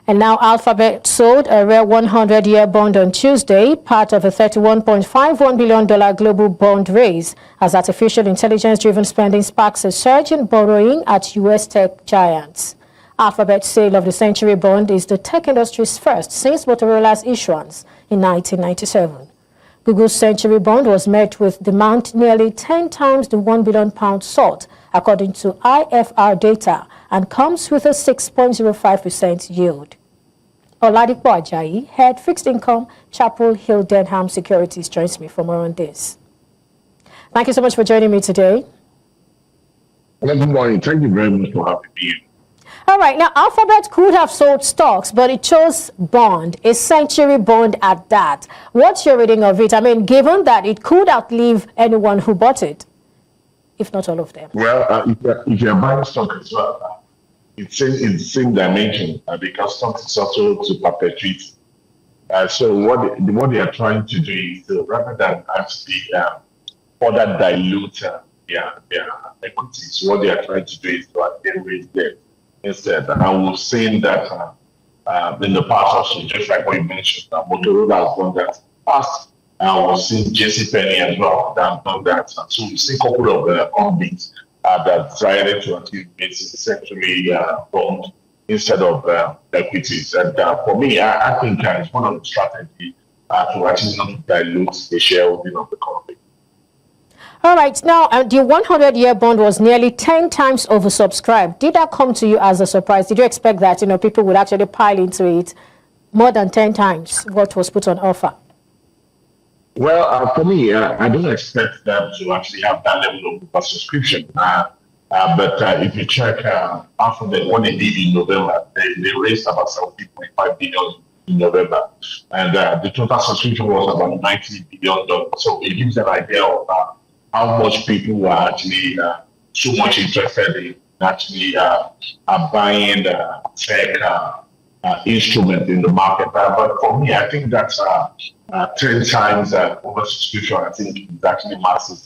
And now Alphabet sold a rare 100-year bond on Tuesday, part of a $31.51 billion global bond raise, as artificial intelligence-driven spending sparks a surge in borrowing at U.S. tech giants. Alphabet's sale of the Century bond is the tech industry's first since Motorola's issuance in 1997. Google's Century bond was met with demand nearly 10 times the £1 billion sought, according to IFR data, and comes with a 6.05% yield. Oladipo Ajayi, head fixed income, Chapel Hill Denham Securities, joins me for more on this. Thank you so much for joining me today. Good morning. Thank you very much for having me. All right. Now, Alphabet could have sold stocks, but it chose bond, a Century bond at that. What's your reading of it? I mean, given that it could outlive anyone who bought it, if not all of them. Well, if you're buying stock as well, it's in the same dimension because stock is also to perpetuate. So what they are trying to do is rather than actually further dilute their equities, what they are trying to do is to actually raise debt instead. And I was saying that in the past also, just like what you mentioned, Motorola has done that past. I was seeing JCPenney as well that have done that. And so we see a couple of companies that decided to actually make Century bond instead of equities. And for me, I think it's one of the strategies to actually not dilute the shareholding of the company. All right. Now, the 100-year bond was nearly 10 times oversubscribed. Did that come to you as a surprise? Did you expect that people would actually pile into it more than 10 times what was put on offer? Well, for me, I don't expect them to actually have that level of oversubscription. But if you check Alphabet, what they did in November, they raised about $17.5 billion in November. And the total subscription was about $90 billion. So it gives an idea of how much people were actually so much interested in actually buying tech instrument in the market. But for me, I think that's 10 times oversubscription. I think is actually massive.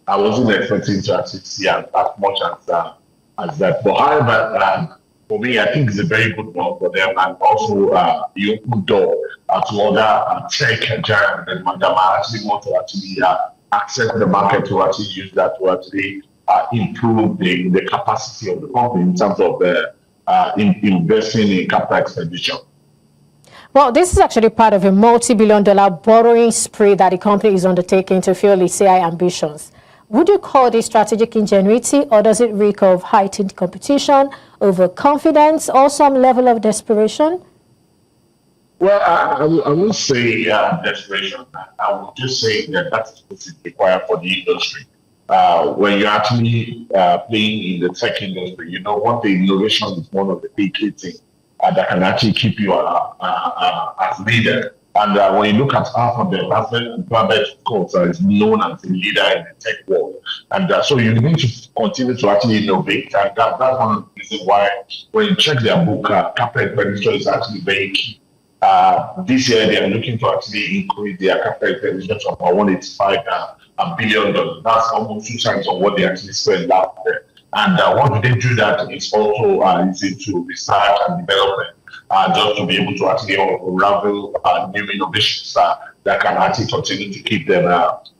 I wasn't expecting to actually see as much as that. But however, for me, I think it's a very good one for them, and also you open door to other tech giants that might actually want to actually access the market to actually use that to actually improve the capacity of the company in terms of investing in capital expenditure. Well, this is actually part of a multi-billion-dollar borrowing spree that the company is undertaking to fuel its AI ambitions. Would you call this strategic ingenuity, or does it reek of heightened competition, overconfidence, or some level of desperation? Well, I won't say desperation. I would just say that that's what's required for the industry. When you're actually playing in the tech industry, one thing, innovation is one of the big things that can actually keep you as leader. And when you look at Alphabet, of course, is known as a leader in the tech world. And so you need to continue to actually innovate. And that's one of the reasons why when you check their book, capital expenditure is actually very key. This year, they are looking to actually increase their capital expenditure from $185 billion. That's almost 2 times on what they actually spent last year. And what they do that is also into research and development, just to be able to actually unravel new innovations that can actually continue to keep them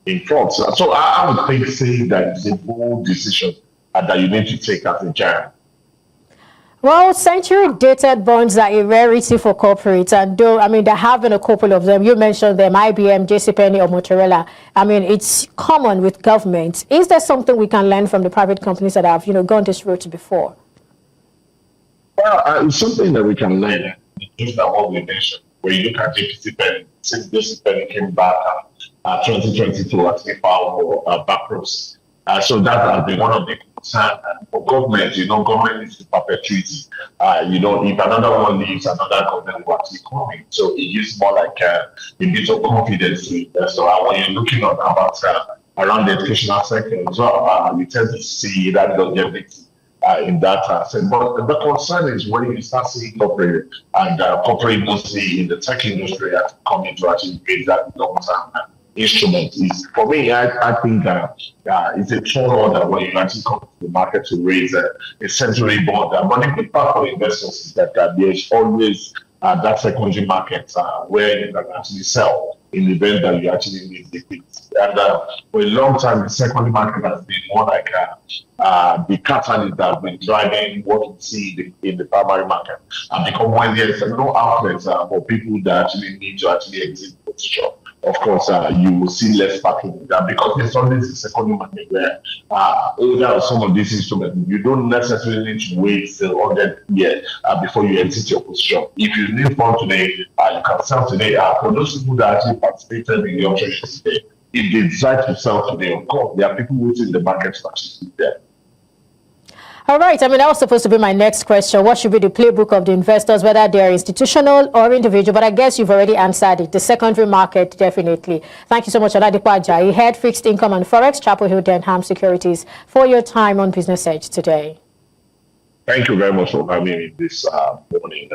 in front. So I would say that it's a bold decision that you need to take as a giant. Well, Century-dated bonds are a rarity for corporates, and though, there have been a couple of them. You mentioned them, IBM, JCPenney, or Motorola. It's common with governments. Is there something we can learn from the private companies that have, gone this route before? Well, it's something that we can learn. Just like what we mentioned, when you look at JCPenney, since JCPenney came back 2022, actually filed for bankruptcy. So that has been one of the concerns for government. Government is to perpetuity. If another one leaves, another government will actually come in. So it gives more like a bit of confidence to investors. So when you're looking about around the educational sector as well, you tend to see that longevity in that sense. But the concern is when you start seeing corporate and corporate mostly in the tech industry coming to actually create that long-term instrument. Is for me, I think it's a tall order when you actually come to the market to raise a Century bond. But the good part for investors is that there's always that secondary market where you can actually sell in the event that you actually need liquidity. And for a long time, the secondary market has been more like the catalyst that has been driving what we see in the primary market. And because when there's no outlets for people that actually need to actually exit the position, of course, you will see less patronage. Because there's always a secondary market where older some of these instruments, you don't necessarily need to wait till 100 years before you exit your position. If you need fund today, you can sell today. For those people that actually participated in the auction today, if they decide to sell today, of course, there are people waiting in the market to actually there. All right. I mean, that was supposed to be my next question. What should be the playbook of the investors, whether they're institutional or individual? But I guess you've already answered it. The secondary market, definitely. Thank you so much, Oladipo Ajayi, Head Fixed Income and Forex, Chapel Hill Denham Securities, for your time on Business Edge today. Thank you very much for having me this morning.